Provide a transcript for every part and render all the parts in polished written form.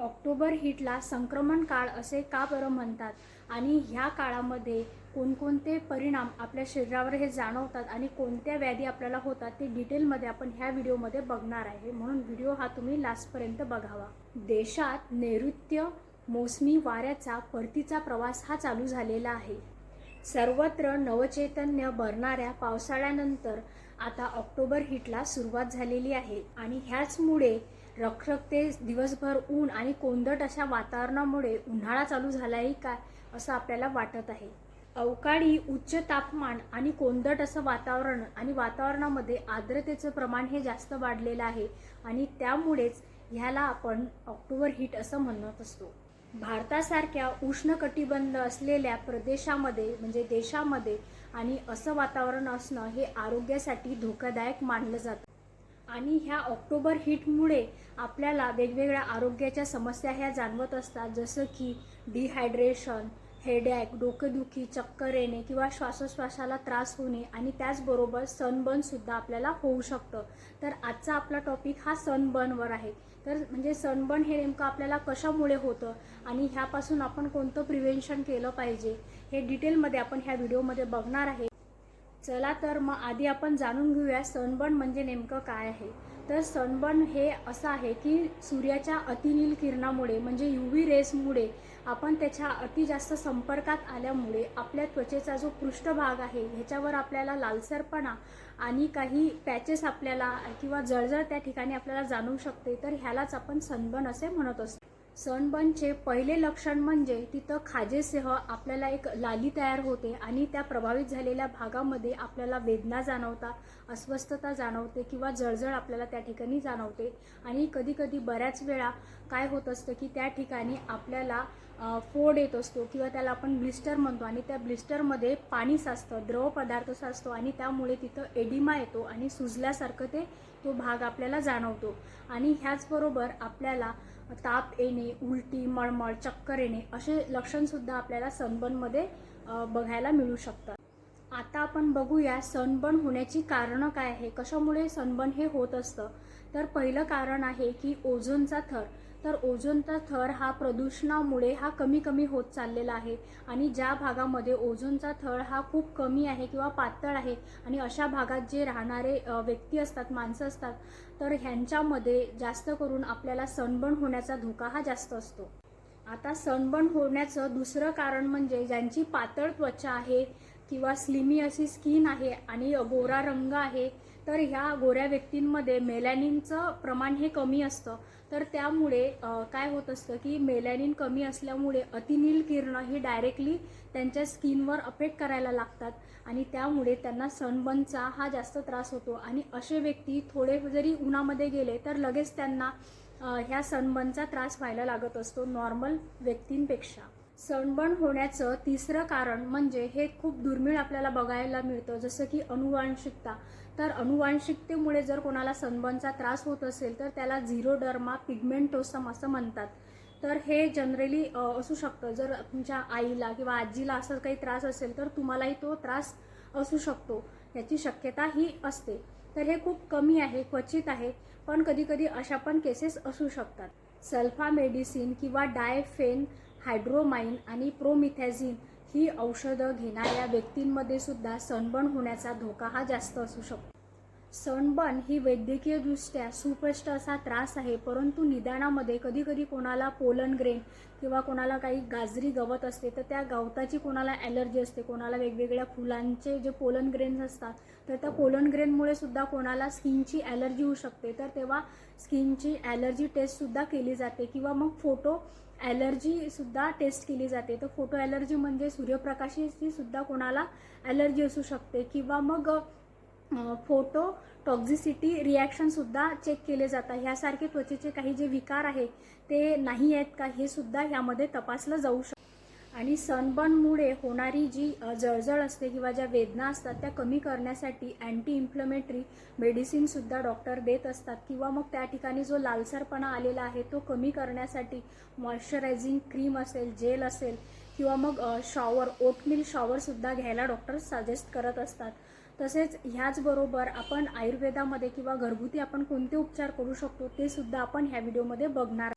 October हीटला संक्रमण काळ असे का बरं म्हणतात आणि ह्या काळामध्ये कोणकोणते परिणाम आपल्या शरीरावर हे जाणवतात आणि कोणत्या व्याधी आपल्याला होतात ते डिटेलमध्ये आपण ह्या व्हिडिओमध्ये बघणार आहे. म्हणून व्हिडिओ हा तुम्ही लास्टपर्यंत बघावा. देशात नैऋत्य मोसमी वाऱ्याचा परतीचा प्रवास हा चालू झालेला आहे. सर्वत्र नवचैतन्य भरणाऱ्या पावसाळ्यानंतर आता ऑक्टोबर हीटला सुरुवात झालेली आहे आणि ह्याचमुळे रखरखते दिवसभर ऊन आणि कोंदट अशा वातावरणामुळे उन्हाळा चालू झाला आहे काय असं आपल्याला वाटत आहे. अवकाळी उच्च तापमान आणि कोंदट असं वातावरण आणि वातावरणामध्ये आर्द्रतेचं प्रमाण हे जास्त वाढलेलं आहे आणि त्यामुळेच ह्याला आपण ऑक्टोबर हीट असं म्हणत असतो. भारतासारख्या उष्णकटिबंध असलेल्या प्रदेशामध्ये म्हणजे देशामध्ये आणि असं वातावरण असणं हे आरोग्यासाठी धोकादायक मानलं जातं आणि ह्या ऑक्टोबर हीटमुळे आपल्याला वेगवेगळ्या आरोग्याच्या समस्या ह्या जाणवत असतात, जसं की डिहायड्रेशन, हेडॅक, डोकेदुखी, चक्कर येणे किंवा श्वासोश्वासाला त्रास होणे आणि त्याचबरोबर सनबर्नसुद्धा आपल्याला होऊ शकतं. तर आजचा आपला टॉपिक हा सनबर्नवर आहे. तर म्हणजे सनबर्न हे नेमकं आपल्याला कशामुळे होतं आणि ह्यापासून आपण कोणतं प्रिव्हेन्शन केलं पाहिजे हे डिटेलमध्ये आपण ह्या व्हिडिओमध्ये बघणार आहे. चला तर मग आधी आपण जाणून घेऊया सनबर्न म्हणजे नेमकं काय आहे. तर सनबर्न हे असं आहे की सूर्याच्या अतिनील किरणामुळे म्हणजे UV रेसमुळे आपण त्याच्या अति जास्त संपर्कात आल्यामुळे आपल्या त्वचेचा जो पृष्ठभाग आहे ह्याच्यावर आपल्याला लालसरपणा आणि काही पॅचेस आपल्याला किंवा जळजळ त्या ठिकाणी आपल्याला जाणवू शकते. तर ह्यालाच आपण सनबर्न असे म्हणत असतो. सनबर्नचे पहिले लक्षण म्हणजे तिथं खाजेसह आपल्याला एक लाली तयार होते आणि त्या प्रभावित झालेल्या भागामध्ये आपल्याला वेदना जाणवतात, अस्वस्थता जाणवते किंवा जळजळ आपल्याला त्या ठिकाणी जाणवते आणि कधीकधी बऱ्याच वेळा काय होत असतं की त्या ठिकाणी आपल्याला फोड येत असतो किंवा त्याला आपण ब्लिस्टर म्हणतो आणि त्या ब्लिस्टरमध्ये पाणी साचतं, द्रव पदार्थ साचतो आणि त्यामुळे तिथं एडिमा येतो आणि सुजल्यासारखं तो भाग आपल्याला जाणवतो आणि ह्याचबरोबर आपल्याला ताप येणे, उलटी, मळमळ, चक्कर येणे असे लक्षणसुद्धा आपल्याला सनबर्नमध्ये बघायला मिळू शकतात. आता आपण बघूया सनबर्न होण्याची कारणं काय आहे, कशामुळे सनबर्न हे होत असतं. तर पहिलं कारण आहे की ओझोनचा थर. तर ओझोनचा थर हा प्रदूषणामुळे हा कमी कमी होत चाललेला आहे आणि ज्या भागामध्ये ओझोनचा थर हा खूप कमी आहे किंवा पातळ आहे आणि अशा भागात जे राहणारे व्यक्ती असतात, माणसं असतात, तर ह्यांच्यामध्ये जास्त करून आपल्याला सनबर्न होण्याचा धोका हा जास्त असतो. आता सनबर्न होण्याचं दुसरं कारण म्हणजे ज्यांची पातळ त्वचा आहे किंवा स्लिमी अशी स्किन आहे आणि गोरा रंग आहे, तर ह्या गोऱ्या व्यक्तींमध्ये मेलॅनिनचं प्रमाण हे कमी असतं. तर त्यामुळे काय होत असतं की मेलॅनिन कमी असल्यामुळे अतिनील किरणं ही डायरेक्टली त्यांच्या स्किनवर अफेक्ट करायला लागतात आणि त्यामुळे त्यांना सनबर्नचा हा जास्त त्रास होतो आणि असे व्यक्ती थोडे जरी उन्हामध्ये गेले तर लगेच त्यांना ह्या सनबर्नचा त्रास व्हायला लागत असतो नॉर्मल व्यक्तींपेक्षा. सनबर्न होण्याचं तिसरं कारण म्हणजे हे खूप दुर्मिळ आपल्याला बघायला मिळतं, जसं की अनुवांशिकता. तर अनुवांशिकतेमुळे जर कोणाला सनबर्नचा त्रास होत असेल तर त्याला झिरोडर्मा पिगमेंटोसम असं म्हणतात. तर हे जनरली असू शकतं. जर तुमच्या आईला किंवा आजीला असं काही त्रास असेल तर तुम्हालाही तो त्रास असू शकतो, याची शक्यता ही असते. तर हे खूप कमी आहे, क्वचित आहे, पण कधीकधी अशा पण केसेस असू शकतात. सल्फामेडिसिन किंवा डायफेन हायड्रोमाइन आणि प्रोमिथॅझिन ही औषधं घेणाऱ्या व्यक्तींमध्ये सुद्धा सनबर्न होण्याचा धोका हा जास्त असू शकतो. सनबर्न ही वैद्यकीयदृष्ट्या सुस्पष्ट असा त्रास आहे, परंतु निदानामध्ये कधीकधी कोणाला पोलन ग्रेन किंवा कोणाला काही गाजरी गवत असते तर त्या गवताची कोणाला ॲलर्जी असते, कोणाला वेगवेगळ्या फुलांचे जे पोलन ग्रेन्स असतात तर त्या पोलन ग्रेनमुळे सुद्धा कोणाला स्किनची ॲलर्जी होऊ शकते. तर तेव्हा स्किनची ॲलर्जी टेस्टसुद्धा केली जाते किंवा मग फोटो ॲलर्जीसुद्धा टेस्ट केली जाते. तर फोटो ॲलर्जी म्हणजे सूर्यप्रकाशाची सुद्धा कोणाला ॲलर्जी असू शकते किंवा मग फोटो टॉक्झिसिटी रिॲक्शनसुद्धा चेक केले जातात. ह्यासारखे त्वचेचे काही जे विकार आहे ते नाही आहेत का हे सुद्धा ह्यामध्ये तपासलं जाऊ शकतं. आणि सनबर्नमुळे होणारी जी जळजळ असते किंवा ज्या वेदना असतात त्या कमी करण्यासाठी अँटी इन्फ्लमेटरी मेडिसिनसुद्धा डॉक्टर देत असतात किंवा मग त्या ठिकाणी जो लालसरपणा आलेला आहे तो कमी करण्यासाठी मॉइश्चरायझिंग क्रीम असेल, जेल असेल किंवा मग ओटमील शॉवरसुद्धा घ्यायला डॉक्टर सजेस्ट करत असतात. तसेच ह्याचबरोबर आपण आयुर्वेदामध्ये किंवा घरगुती आपण कोणते उपचार करू शकतो ते सुद्धा आपण ह्या व्हिडिओमध्ये बघणार.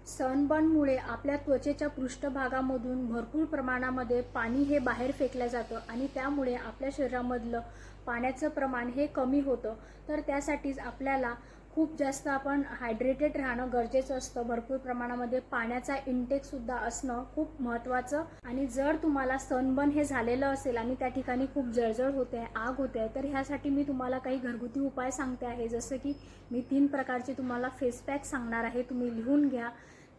सनबर्नमुळे आपल्या त्वचेच्या पृष्ठभागामधून भरपूर प्रमाणामध्ये पाणी हे बाहेर फेकलं जातं आणि त्यामुळे आपल्या शरीरामधलं पाण्याचं प्रमाण हे कमी होतं. तर त्यासाठीच आपल्याला खूप जास्त आपण हायड्रेटेड राहणं गरजेचं असतं. भरपूर प्रमाणामध्ये पाण्याचा इंटेकसुद्धा असणं खूप महत्त्वाचं. आणि जर तुम्हाला सनबर्न हे झालेलं असेल आणि त्या ठिकाणी खूप जळजळ होते आहे, आग होते आहे, तर ह्यासाठी मी तुम्हाला काही घरगुती उपाय सांगते आहे. जसं की मी 3 प्रकारचे तुम्हाला फेस पॅक सांगणार आहे, तुम्ही लिहून घ्या.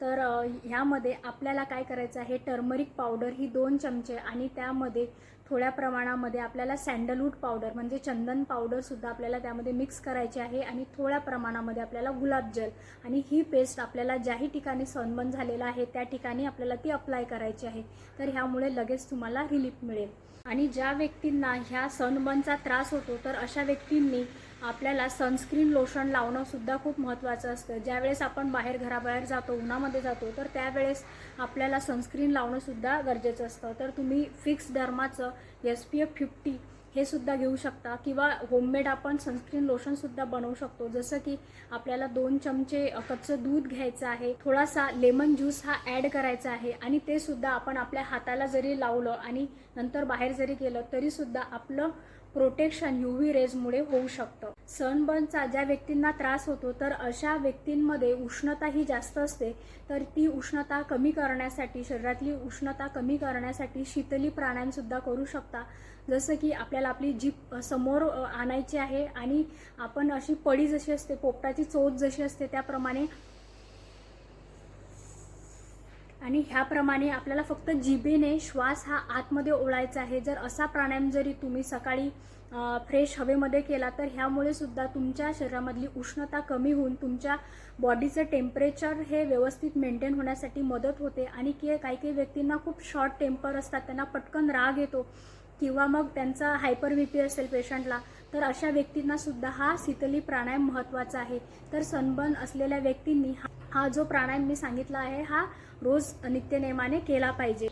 तर ह्यामध्ये आपल्याला काय करायचं आहे, टर्मरिक पावडर ही 2 चमचे आणि त्यामध्ये थोड्या प्रमाणामध्ये आपल्याला सँडलवूड पावडर म्हणजे चंदन पावडरसुद्धा आपल्याला त्यामध्ये मिक्स करायची आहे आणि थोड्या प्रमाणामध्ये आपल्याला गुलाबजल आणि ही पेस्ट आपल्याला ज्याही ठिकाणी सनबर्न झालेला आहे त्या ठिकाणी आपल्याला ती अप्लाय करायची आहे. तर ह्यामुळे लगेच तुम्हाला रिलीफ मिळेल. आणि ज्या व्यक्तींना ह्या सनबर्नचा त्रास होतो तर अशा व्यक्तींनी आपल्याला सनस्क्रीन लोशन लावणं सुद्धा खूप महत्त्वाचं असतं. ज्यावेळेस आपण घराबाहेर जातो, उन्हामध्ये जातो, तर त्यावेळेस आपल्याला सनस्क्रीन लावणं सुद्धा गरजेचं असतं. तर तुम्ही फिक्स डर्माचं SPF 50 हे सुद्धा घेऊ शकता किंवा होममेड आपण सनस्क्रीन लोशनसुद्धा बनवू शकतो. जसं की आपल्याला 2 चमचे कच्चं दूध घ्यायचं आहे, थोडासा लेमन ज्यूस हा ॲड करायचा आहे आणि ते सुद्धा आपण आपल्या हाताला जरी लावलं आणि नंतर बाहेर जरी गेलं तरीसुद्धा आपलं प्रोटेक्शन UV रेजमुळे होऊ शकतं. सनबर्नचा ज्या व्यक्तींना त्रास होतो तर अशा व्यक्तींमध्ये उष्णता ही जास्त असते. तर ती उष्णता कमी करण्यासाठी, शरीरातली उष्णता कमी करण्यासाठी शीतली प्राणायामसुद्धा करू शकता. जसं की आपल्याला आपली जीभ समोर आणायची आहे आणि आपण अशी पडी जशी असते, पोपटाची चोच जशी असते त्याप्रमाणे आणि ह्याप्रमाणे आपल्याला फक्त जिभेने श्वास हा आतमध्ये ओढायचा आहे. जर असा प्राणायाम जरी तुम्ही सकाळी फ्रेश हवेमध्ये केला तर ह्यामुळे सुद्धा तुमच्या शरीरामधली उष्णता कमी होऊन तुमच्या बॉडीचं टेम्परेचर हे व्यवस्थित मेंटेन होण्यासाठी मदत होते. आणि काही काही व्यक्तींना खूप शॉर्ट टेम्पर असतात, त्यांना पटकन राग येतो किंवा मग त्यांचा हायपर BP असेल पेशंटला, तर अशा व्यक्तींना सुद्धा हा शीतली प्राणायाम महत्त्वाचा आहे. तर सनबर्न असलेल्या व्यक्तींनी हा जो प्राणायाम मी सांगितला आहे हा रोज नित्यनेमाने केला पाहिजे.